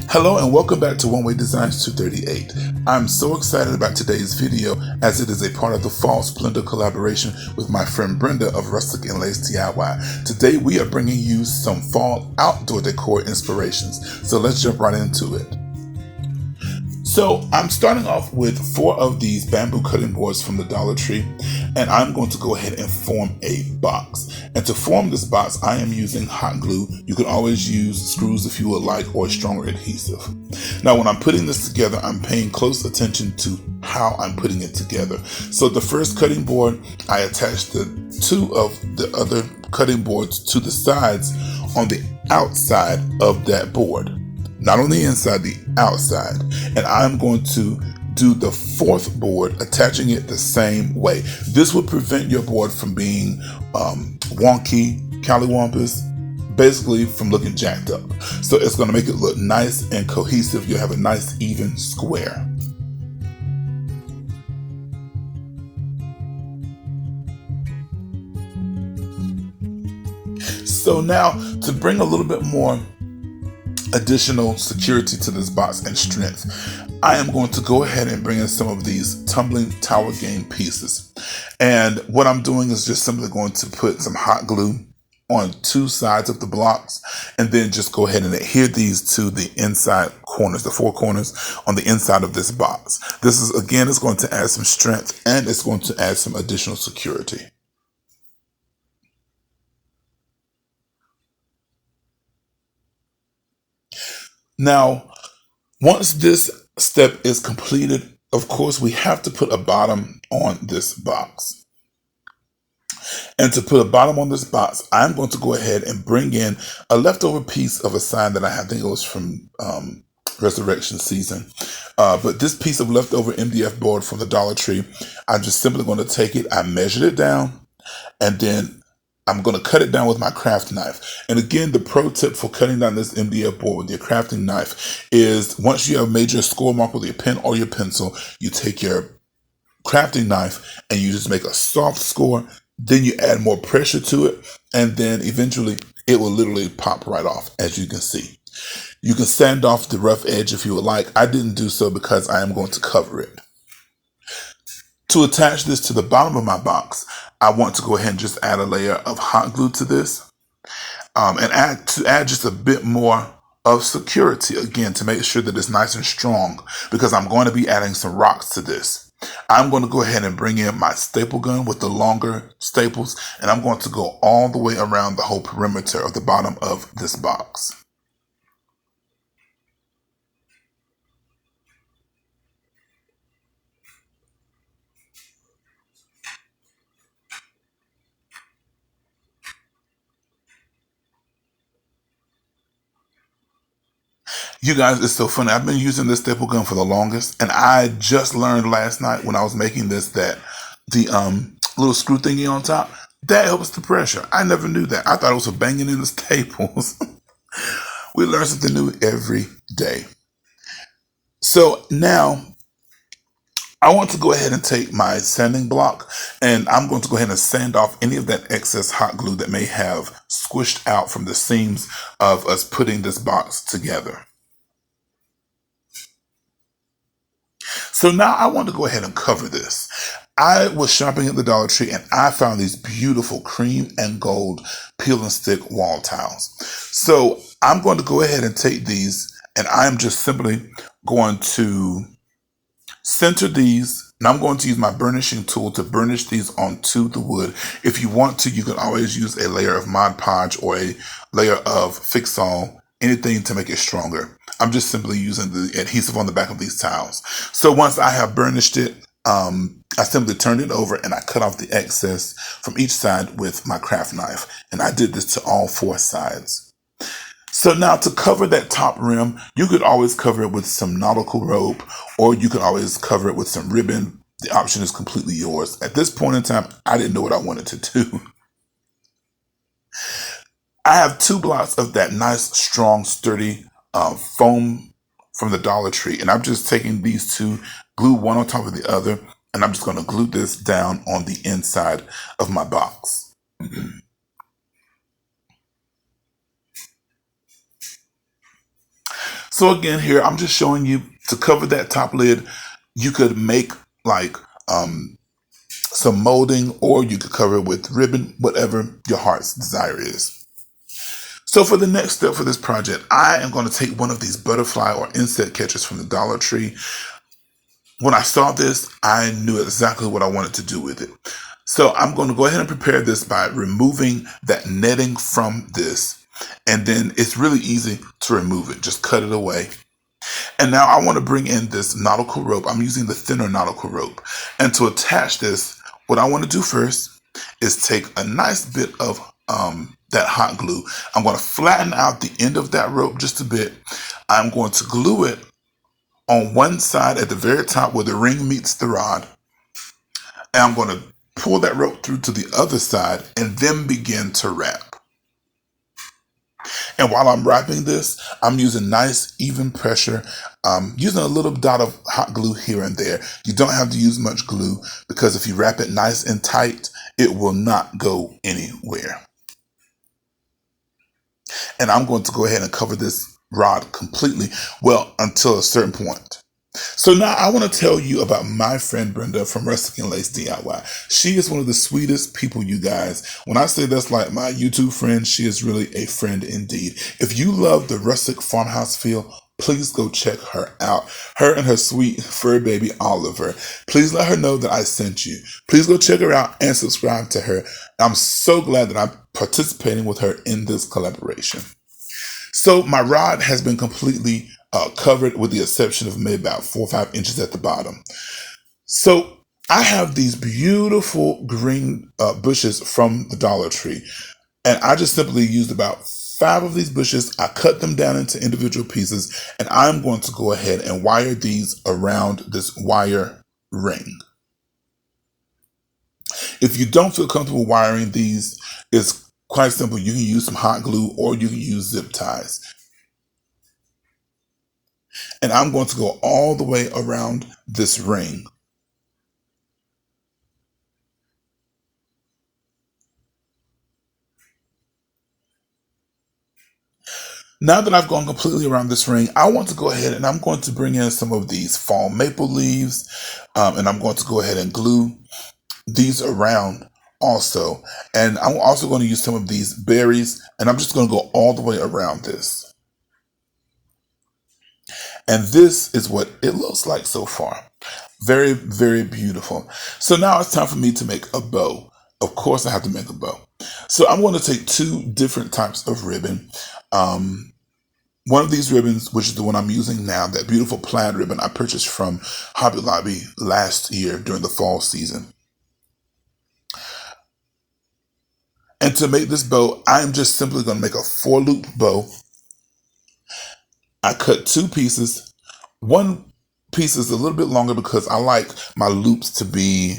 Hello and welcome back to One Way Designs 238. I'm so excited about today's video as it is a part of the Fall Splendor collaboration with my friend Brenda of Rustic and Lace DIY. Today we are bringing you some fall outdoor decor inspirations. So let's jump right into it. So I'm starting off with 4 of these bamboo cutting boards from the Dollar Tree, and I'm going to go ahead and form a box. And to form this box, I am using hot glue. You can always use screws if you would like, or a stronger adhesive. Now when I'm putting this together, I'm paying close attention to how I'm putting it together. So the first cutting board, I attached the 2 of the other cutting boards to the sides on the outside of that board. Not on the inside, the outside. And I'm going to do the 4th board, attaching it the same way. This would prevent your board from being wonky, callywumpus, basically from looking jacked up. So it's going to make it look nice and cohesive. You'll have a nice even square. So now to bring a little bit more additional security to this box and strength, I am going to go ahead and bring in some of these tumbling tower game pieces. And what I'm doing is just simply going to put some hot glue on 2 sides of the blocks and then just go ahead and adhere these to the inside corners, the 4 corners on the inside of this box. This is, again, it's going to add some strength and it's going to add some additional security. Now, once this step is completed, of course, we have to put a bottom on this box. And to put a bottom on this box, I'm going to go ahead and bring in a leftover piece of a sign that I have. I think it was from Resurrection Season. But this piece of leftover MDF board from the Dollar Tree, I'm just simply going to take it. I measured it down, and then I'm going to cut it down with my craft knife. And again, the pro tip for cutting down this MDF board with your crafting knife is once you have made your score mark with your pen or your pencil, you take your crafting knife and you just make a soft score. Then you add more pressure to it, and then eventually it will literally pop right off, as you can see. You can sand off the rough edge if you would like. I didn't do so because I am going to cover it. To attach this to the bottom of my box, I want to go ahead and just add a layer of hot glue to this and add just a bit more of security, again, to make sure that it's nice and strong, because I'm going to be adding some rocks to this. I'm going to go ahead and bring in my staple gun with the longer staples, and I'm going to go all the way around the whole perimeter of the bottom of this box. You guys, it's so funny. I've been using this staple gun for the longest, and I just learned last night when I was making this that the little screw thingy on top, that helps the pressure. I never knew that. I thought it was for banging in the staples. We learn something new every day. So now I want to go ahead and take my sanding block, and I'm going to go ahead and sand off any of that excess hot glue that may have squished out from the seams of us putting this box together. So now I want to go ahead and cover this. I was shopping at the Dollar Tree and I found these beautiful cream and gold peel and stick wall tiles. So I'm going to go ahead and take these, and I'm just simply going to center these, and I'm going to use my burnishing tool to burnish these onto the wood. If you want to, you can always use a layer of Mod Podge or a layer of Fix-All, anything to make it stronger. I'm just simply using the adhesive on the back of these tiles. So once I have burnished it, I simply turned it over and I cut off the excess from each side with my craft knife. And I did this to all 4 sides. So now to cover that top rim, you could always cover it with some nautical rope, or you could always cover it with some ribbon. The option is completely yours. At this point in time, I didn't know what I wanted to do. I have 2 blocks of that nice, strong, sturdy foam from the Dollar Tree, and I'm just taking these 2, glue one on top of the other, and I'm just going to glue this down on the inside of my box. So again, here I'm just showing you to cover that top lid. You could make like some molding, or you could cover it with ribbon, whatever your heart's desire is. So for the next step for this project, I am going to take one of these butterfly or insect catchers from the Dollar Tree. When I saw this, I knew exactly what I wanted to do with it. So I'm going to go ahead and prepare this by removing that netting from this. And then it's really easy to remove it. Just cut it away. And now I want to bring in this nautical rope. I'm using the thinner nautical rope. And to attach this, what I want to do first is take a nice bit of that hot glue. I'm going to flatten out the end of that rope just a bit. I'm going to glue it on one side at the very top where the ring meets the rod. And I'm going to pull that rope through to the other side and then begin to wrap. And while I'm wrapping this, I'm using nice even pressure, using a little dot of hot glue here and there. You don't have to use much glue, because if you wrap it nice and tight, it will not go anywhere. And I'm going to go ahead and cover this rod completely, well, until a certain point. So now I want to tell you about my friend Brenda from Rustic and Lace DIY. She is one of the sweetest people, you guys. When I say that's like my YouTube friend, she is really a friend indeed. If you love the rustic farmhouse feel, please go check her out. Her and her sweet fur baby Oliver. Please let her know that I sent you. Please go check her out and subscribe to her. I'm so glad that I'm participating with her in this collaboration. So my rod has been completely covered, with the exception of maybe about 4 or 5 inches at the bottom. So I have these beautiful green bushes from the Dollar Tree, and I just simply used about 5 of these bushes. I cut them down into individual pieces, and I'm going to go ahead and wire these around this wire ring. If you don't feel comfortable wiring these, it's quite simple. You can use some hot glue, or you can use zip ties. And I'm going to go all the way around this ring. Now that I've gone completely around this ring, I want to go ahead and I'm going to bring in some of these fall maple leaves, and I'm going to go ahead and glue these around also. And I'm also going to use some of these berries, and I'm just going to go all the way around this. And this is what it looks like so far. Very, very beautiful. So now it's time for me to make a bow. Of course, I have to make a bow. So I'm going to take 2 different types of ribbon. One of these ribbons, which is the one I'm using now, that beautiful plaid ribbon I purchased from Hobby Lobby last year during the fall season. And to make this bow, I'm just simply going to make a 4-loop bow. I cut 2 pieces. One piece is a little bit longer because I like my loops to be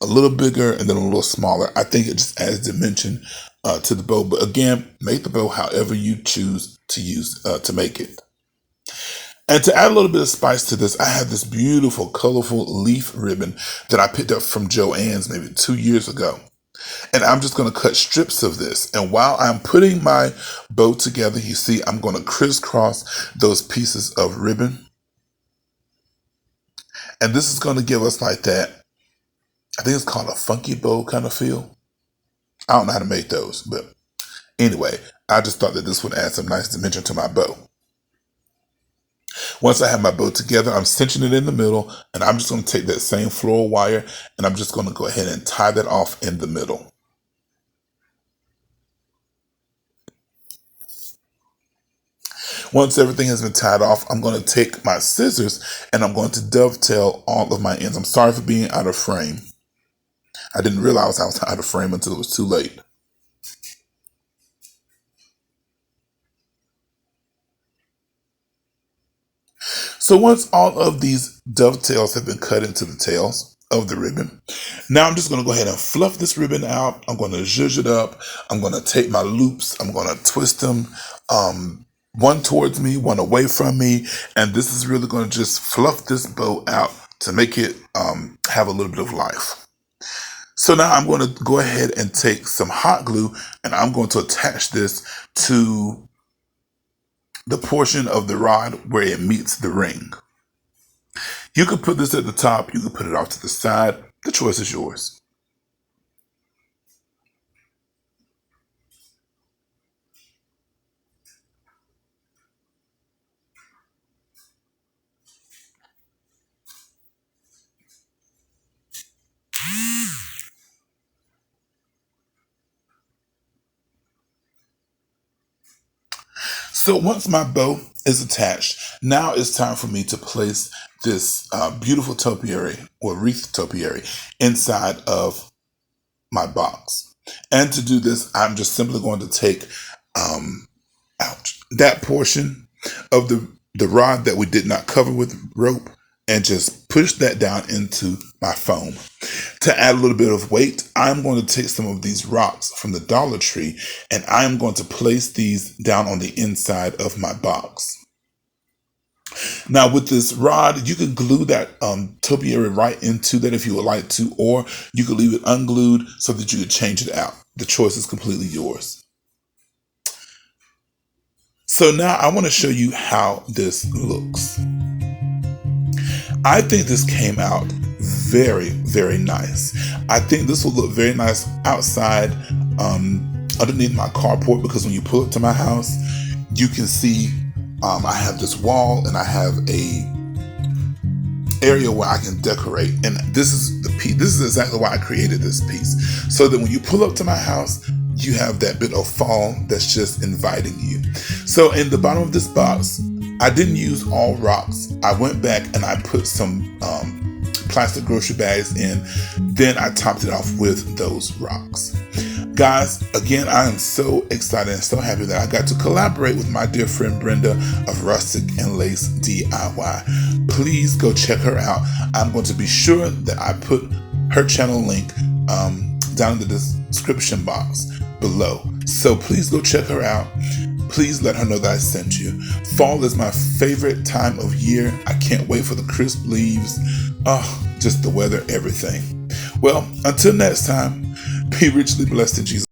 a little bigger and then a little smaller. I think it just adds dimension to the bow. But again, make the bow however you choose to use to make it. And to add a little bit of spice to this, I have this beautiful, colorful leaf ribbon that I picked up from Joann's maybe 2 years ago. And I'm just going to cut strips of this. And while I'm putting my bow together, you see I'm going to crisscross those pieces of ribbon. And this is going to give us like that, I think it's called a funky bow kind of feel. I don't know how to make those, but anyway, I just thought that this would add some nice dimension to my bow. Once I have my bow together, I'm cinching it in the middle, and I'm just going to take that same floral wire, and I'm just going to go ahead and tie that off in the middle. Once everything has been tied off, I'm going to take my scissors and I'm going to dovetail all of my ends. I'm sorry for being out of frame. I didn't realize I was out of frame until it was too late. So once all of these dovetails have been cut into the tails of the ribbon, now I'm just going to go ahead and fluff this ribbon out. I'm going to zhuzh it up. I'm going to take my loops. I'm going to twist them. One towards me, one away from me, and this is really going to just fluff this bow out to make it have a little bit of life. So now I'm going to go ahead and take some hot glue, and I'm going to attach this to the portion of the rod where it meets the ring. You could put this at the top, you could put it off to the side. The choice is yours. So once my bow is attached, now it's time for me to place this beautiful topiary or wreath topiary inside of my box. And to do this, I'm just simply going to take out that portion of the rod that we did not cover with rope and just push that down into my foam. To add a little bit of weight, I'm going to take some of these rocks from the Dollar Tree and I'm going to place these down on the inside of my box. Now with this rod, you can glue that topiary right into that if you would like to, or you could leave it unglued so that you could change it out. The choice is completely yours. So now I want to show you how this looks. I think this came out very, very nice. I think this will look very nice outside underneath my carport, because when you pull up to my house, you can see I have this wall and I have a area where I can decorate. And this is the piece. This is exactly why I created this piece. So that when you pull up to my house, you have that bit of fall that's just inviting you. So in the bottom of this box, I didn't use all rocks. I went back and I put some plastic grocery bags in. Then I topped it off with those rocks. Guys, again, I am so excited and so happy that I got to collaborate with my dear friend Brenda of Rustic and Lace DIY. Please go check her out. I'm going to be sure that I put her channel link down in the description box below. So please go check her out. Please let her know that I sent you. Fall is my favorite time of year. I can't wait for the crisp leaves. Oh, just the weather, everything. Well, until next time, be richly blessed in Jesus.